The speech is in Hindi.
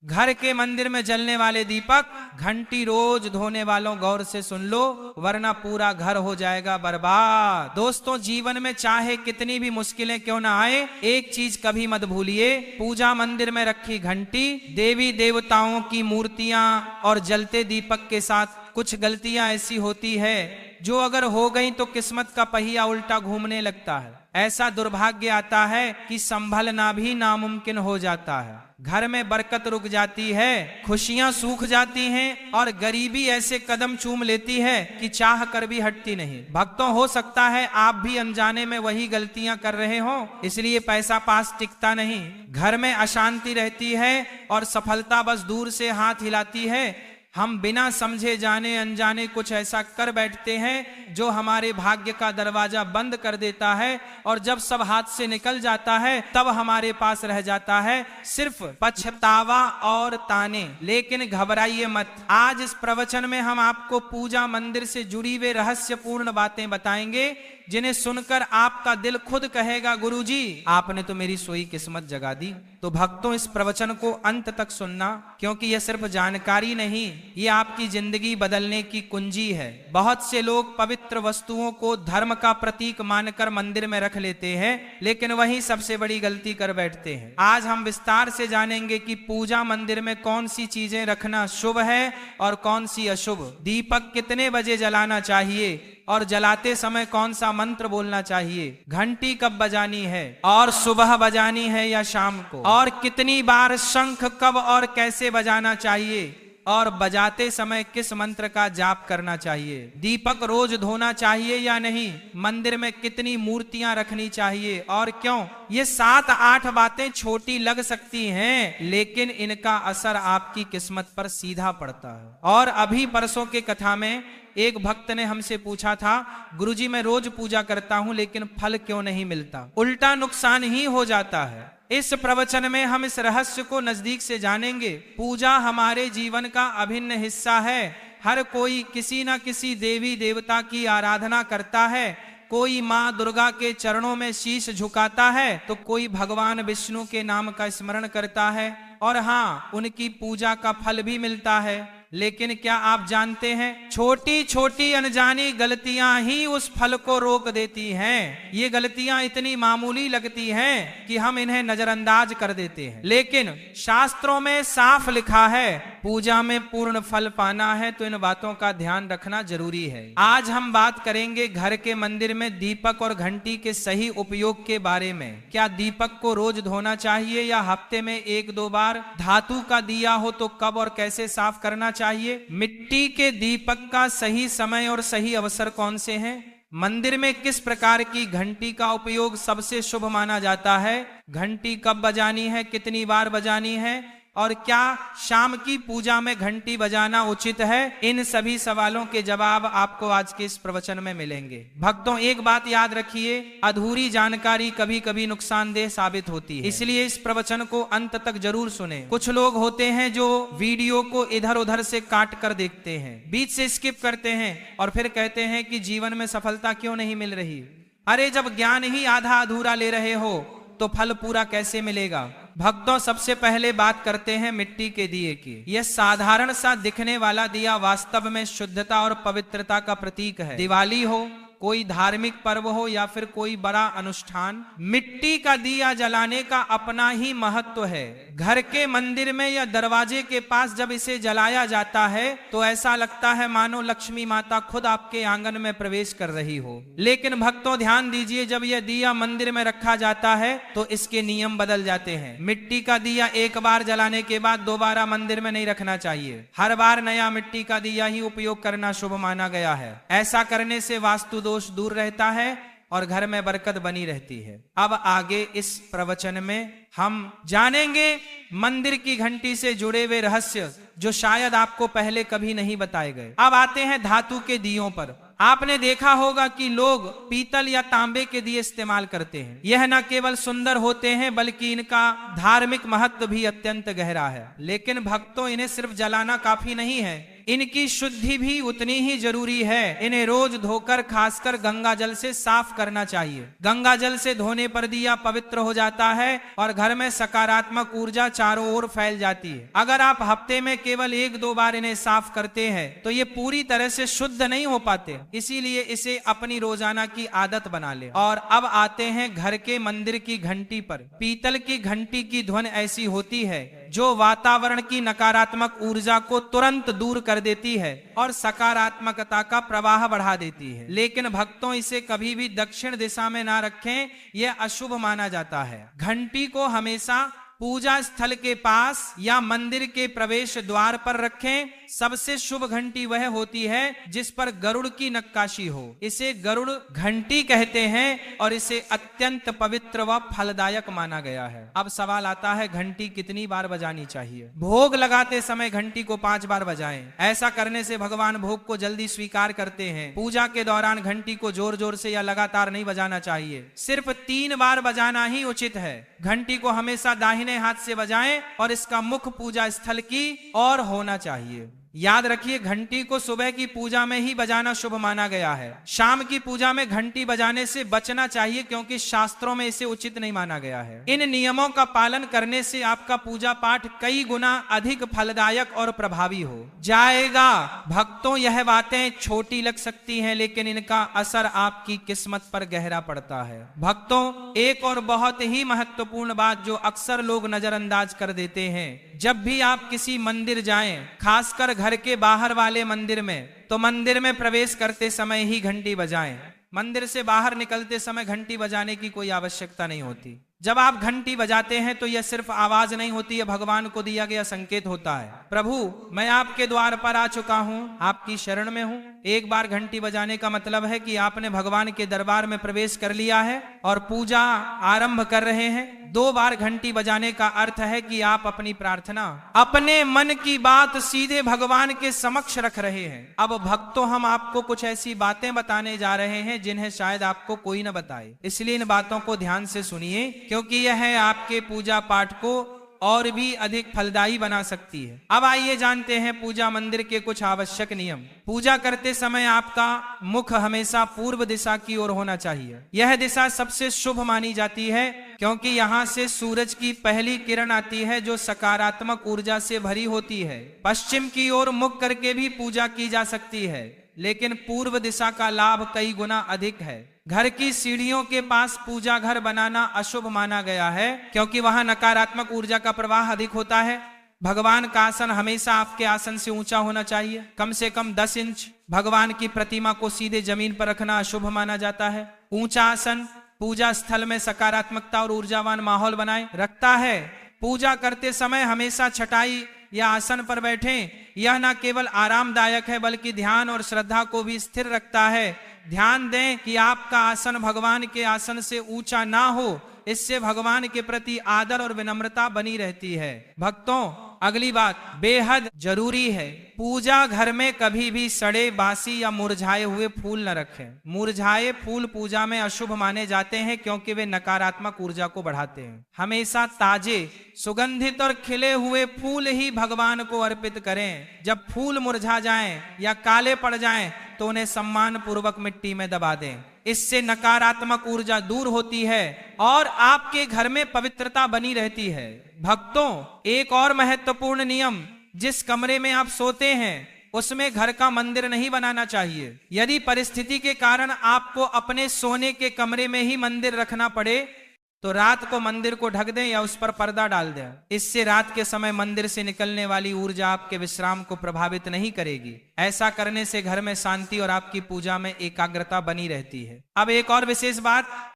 घर के मंदिर में जलने वाले दीपक घंटी रोज धोने वालों गौर से सुन लो, वरना पूरा घर हो जाएगा बर्बाद। दोस्तों, जीवन में चाहे कितनी भी मुश्किलें क्यों ना आए, एक चीज कभी मत भूलिए, पूजा मंदिर में रखी घंटी, देवी देवताओं की मूर्तियां और जलते दीपक के साथ कुछ गलतियां ऐसी होती है जो अगर हो गई तो किस्मत का पहिया उल्टा घूमने लगता है। ऐसा दुर्भाग्य आता है कि संभलना भी नामुमकिन हो जाता है। घर में बरकत रुक जाती है, खुशियां सूख जाती हैं और गरीबी ऐसे कदम चूम लेती है कि चाह कर भी हटती नहीं। भक्तों, हो सकता है आप भी अनजाने में वही गलतियां कर रहे हो, इसलिए पैसा पास टिकता नहीं, घर में अशांति रहती है और सफलता बस दूर से हाथ हिलाती है। हम बिना समझे जाने अनजाने कुछ ऐसा कर बैठते हैं जो हमारे भाग्य का दरवाजा बंद कर देता है, और जब सब हाथ से निकल जाता है तब हमारे पास रह जाता है सिर्फ पछतावा और ताने। लेकिन घबराइए मत, आज इस प्रवचन में हम आपको पूजा मंदिर से जुड़ी हुई रहस्यपूर्ण बातें बताएंगे जिन्हें सुनकर आपका दिल खुद कहेगा, गुरुजी आपने तो मेरी सोई किस्मत जगा दी। तो भक्तों, इस प्रवचन को अंत तक सुनना, क्योंकि यह सिर्फ जानकारी नहीं, ये आपकी जिंदगी बदलने की कुंजी है। बहुत से लोग पवित्र वस्तुओं को धर्म का प्रतीक मानकर मंदिर में रख लेते हैं, लेकिन वही सबसे बड़ी गलती कर बैठते हैं। आज हम विस्तार से जानेंगे कि पूजा मंदिर में कौन सी चीजें रखना शुभ है और कौन सी अशुभ, दीपक कितने बजे जलाना चाहिए और जलाते समय कौन सा मंत्र बोलना चाहिए, घंटी कब बजानी है और सुबह बजानी है या शाम को, और कितनी बार शंख कब और कैसे बजाना चाहिए, और बजाते समय किस मंत्र का जाप करना चाहिए, दीपक रोज धोना चाहिए या नहीं, मंदिर में कितनी मूर्तियां रखनी चाहिए और क्यों। ये 7-8 बातें छोटी लग सकती हैं, लेकिन इनका असर आपकी किस्मत पर सीधा पड़ता है। और अभी परसों के कथा में एक भक्त ने हमसे पूछा था, गुरुजी मैं रोज पूजा करता हूं लेकिन फल क्यों नहीं मिलता, उल्टा नुकसान ही हो जाता है। इस प्रवचन में हम इस रहस्य को नजदीक से जानेंगे। पूजा हमारे जीवन का अभिन्न हिस्सा है। हर कोई किसी न किसी देवी देवता की आराधना करता है। कोई माँ दुर्गा के चरणों में शीश झुकाता है तो कोई भगवान विष्णु के नाम का स्मरण करता है, और हाँ, उनकी पूजा का फल भी मिलता है। लेकिन क्या आप जानते हैं, छोटी छोटी अनजानी गलतियां ही उस फल को रोक देती हैं। ये गलतियां इतनी मामूली लगती हैं कि हम इन्हें नजरअंदाज कर देते हैं, लेकिन शास्त्रों में साफ लिखा है पूजा में पूर्ण फल पाना है तो इन बातों का ध्यान रखना जरूरी है। आज हम बात करेंगे घर के मंदिर में दीपक और घंटी के सही उपयोग के बारे में। क्या दीपक को रोज धोना चाहिए या हफ्ते में 1-2 बार? धातु का दिया हो तो कब और कैसे साफ करना चाहिए? मिट्टी के दीपक का सही समय और सही अवसर कौन से हैं? मंदिर में किस प्रकार की घंटी का उपयोग सबसे शुभ माना जाता है? घंटी कब बजानी है, कितनी बार बजानी है, और क्या शाम की पूजा में घंटी बजाना उचित है? इन सभी सवालों के जवाब आपको आज के इस प्रवचन में मिलेंगे। भक्तों, एक बात याद रखिए, अधूरी जानकारी कभी कभी नुकसानदेह साबित होती है, इसलिए इस प्रवचन को अंत तक जरूर सुने। कुछ लोग होते हैं जो वीडियो को इधर उधर से काट कर देखते हैं, बीच से स्किप करते हैं और फिर कहते हैं कि जीवन में सफलता क्यों नहीं मिल रही। अरे, जब ज्ञान ही आधा अधूरा ले रहे हो तो फल पूरा कैसे मिलेगा? भक्तों, सबसे पहले बात करते हैं मिट्टी के दिए की। यह साधारण सा दिखने वाला दिया वास्तव में शुद्धता और पवित्रता का प्रतीक है। दिवाली हो, कोई धार्मिक पर्व हो या फिर कोई बड़ा अनुष्ठान, मिट्टी का दिया जलाने का अपना ही महत्व है। घर के मंदिर में या दरवाजे के पास जब इसे जलाया जाता है तो ऐसा लगता है मानो लक्ष्मी माता खुद आपके आंगन में प्रवेश कर रही हो। लेकिन भक्तों, ध्यान दीजिए, जब यह दिया मंदिर में रखा जाता है तो इसके नियम बदल जाते हैं। मिट्टी का दिया एक बार जलाने के बाद दोबारा मंदिर में नहीं रखना चाहिए। हर बार नया मिट्टी का दिया ही उपयोग करना शुभ माना गया है। ऐसा करने से वास्तु दोष दूर रहता है और घर में बरकत बनी रहती है। अब आगे इस प्रवचन में हम जानेंगे मंदिर की घंटी से जुड़े हुए रहस्य जो शायद आपको पहले कभी नहीं बताए गए। अब आते हैं धातु के दियों पर। आपने देखा होगा कि लोग पीतल या तांबे के दिए इस्तेमाल करते हैं। यह न केवल सुंदर होते हैं बल्कि इनका धार्मिक महत्व भी अत्यंत गहरा है। लेकिन भक्तों, इन्हें सिर्फ जलाना काफी नहीं है, इनकी शुद्धि भी उतनी ही जरूरी है। इन्हें रोज धोकर खासकर गंगा जल से साफ करना चाहिए। गंगा जल से धोने पर दिया पवित्र हो जाता है और घर में सकारात्मक ऊर्जा चारों ओर फैल जाती है। अगर आप हफ्ते में केवल 1-2 बार इन्हें साफ करते हैं तो ये पूरी तरह से शुद्ध नहीं हो पाते, इसीलिए इसे अपनी रोजाना की आदत बना ले। और अब आते हैं घर के मंदिर की घंटी पर। पीतल की घंटी की ध्वनि ऐसी होती है जो वातावरण की नकारात्मक ऊर्जा को तुरंत दूर कर देती है और सकारात्मकता का प्रवाह बढ़ा देती है। लेकिन भक्तों, इसे कभी भी दक्षिण दिशा में ना रखें, यह अशुभ माना जाता है। घंटी को हमेशा पूजा स्थल के पास या मंदिर के प्रवेश द्वार पर रखें। सबसे शुभ घंटी वह होती है जिस पर गरुड़ की नक्काशी हो। इसे गरुड़ घंटी कहते हैं और इसे अत्यंत पवित्र व फलदायक माना गया है। अब सवाल आता है, घंटी कितनी बार बजानी चाहिए? भोग लगाते समय घंटी को 5 बार बजाएं। ऐसा करने से भगवान भोग को जल्दी स्वीकार करते हैं। पूजा के दौरान घंटी को जोर जोर से या लगातार नहीं बजाना चाहिए, सिर्फ 3 बार बजाना ही उचित है। घंटी को हमेशा दाहिने हाथ से बजाएं और इसका मुख पूजा स्थल की ओर होना चाहिए। याद रखिए, घंटी को सुबह की पूजा में ही बजाना शुभ माना गया है। शाम की पूजा में घंटी बजाने से बचना चाहिए क्योंकि शास्त्रों में इसे उचित नहीं माना गया है। इन नियमों का पालन करने से आपका पूजा पाठ कई गुना अधिक फलदायक और प्रभावी हो जाएगा। भक्तों, यह बातें छोटी लग सकती हैं लेकिन इनका असर आपकी किस्मत पर गहरा पड़ता है। भक्तों, एक और बहुत ही महत्वपूर्ण बात जो अक्सर लोग नजरअंदाज कर देते हैं, जब भी आप किसी मंदिर जाएं, खासकर घर के बाहर वाले मंदिर में, तो मंदिर में प्रवेश करते समय ही घंटी बजाएं। मंदिर से बाहर निकलते समय घंटी बजाने की कोई आवश्यकता नहीं होती। जब आप घंटी बजाते हैं तो यह सिर्फ आवाज नहीं होती, यह भगवान को दिया गया संकेत होता है। प्रभु, मैं आपके द्वार पर आ चुका हूँ, आपकी शरण में हूँ। एक बार घंटी बजाने का मतलब है कि आपने भगवान के दरबार में प्रवेश कर लिया है और पूजा आरंभ कर रहे हैं। 2 बार घंटी बजाने का अर्थ है कि आप अपनी प्रार्थना, अपने मन की बात सीधे भगवान के समक्ष रख रहे हैं। अब भक्तों, हम आपको कुछ ऐसी बातें बताने जा रहे हैं जिन्हें शायद आपको कोई न बताए, इसलिए इन बातों को ध्यान से सुनिए क्योंकि यह आपके पूजा पाठ को और भी अधिक फलदायी बना सकती है। अब आइए जानते हैं पूजा मंदिर के कुछ आवश्यक नियम। पूजा करते समय आपका मुख हमेशा पूर्व दिशा की ओर होना चाहिए। यह दिशा सबसे शुभ मानी जाती है क्योंकि यहाँ से सूरज की पहली किरण आती है जो सकारात्मक ऊर्जा से भरी होती है। पश्चिम की ओर मुख करके भी पूजा की जा सकती है, लेकिन पूर्व दिशा का लाभ कई गुना अधिक है। घर की सीढ़ियों के पास पूजा घर बनाना अशुभ माना गया है क्योंकि वहां नकारात्मक ऊर्जा का प्रवाह अधिक होता है। भगवान का आसन हमेशा आपके आसन से ऊंचा होना चाहिए, कम से कम 10 इंच। भगवान की प्रतिमा को सीधे जमीन पर रखना अशुभ माना जाता है। ऊंचा आसन पूजा स्थल में सकारात्मकता और ऊर्जावान माहौल बनाए रखता है। पूजा करते समय हमेशा चटाई या आसन पर बैठें। यह न केवल आरामदायक है बल्कि ध्यान और श्रद्धा को भी स्थिर रखता है। ध्यान दें कि आपका आसन भगवान के आसन से ऊंचा ना हो, इससे भगवान के प्रति आदर और विनम्रता बनी रहती है। भक्तों, अगली बात बेहद जरूरी है, पूजा घर में कभी भी सड़े, बासी या मुरझाए हुए फूल न रखें। मुरझाए फूल पूजा में अशुभ माने जाते हैं क्योंकि वे नकारात्मक ऊर्जा को बढ़ाते हैं। हमेशा ताजे, सुगंधित और खिले हुए फूल ही भगवान को अर्पित करें। जब फूल मुरझा जाएं या काले पड़ जाएं तो उन्हें सम्मान पूर्वक मिट्टी में दबा दें। इससे नकारात्मक ऊर्जा दूर होती है और आपके घर में पवित्रता बनी रहती है। भक्तों, एक और महत्वपूर्ण नियम, जिस कमरे में आप सोते हैं उसमें घर का मंदिर नहीं बनाना चाहिए। यदि परिस्थिति के कारण आपको अपने सोने के कमरे में ही मंदिर रखना पड़े तो रात को मंदिर को ढक दें या उस पर पर्दा डाल दें। इससे रात के समय मंदिर से निकलने वाली ऊर्जा आपके विश्राम को प्रभावित नहीं करेगी। ऐसा करने से घर में शांति और आपकी पूजा में एकाग्रता बनी रहती है। अब एक और विशेष बात,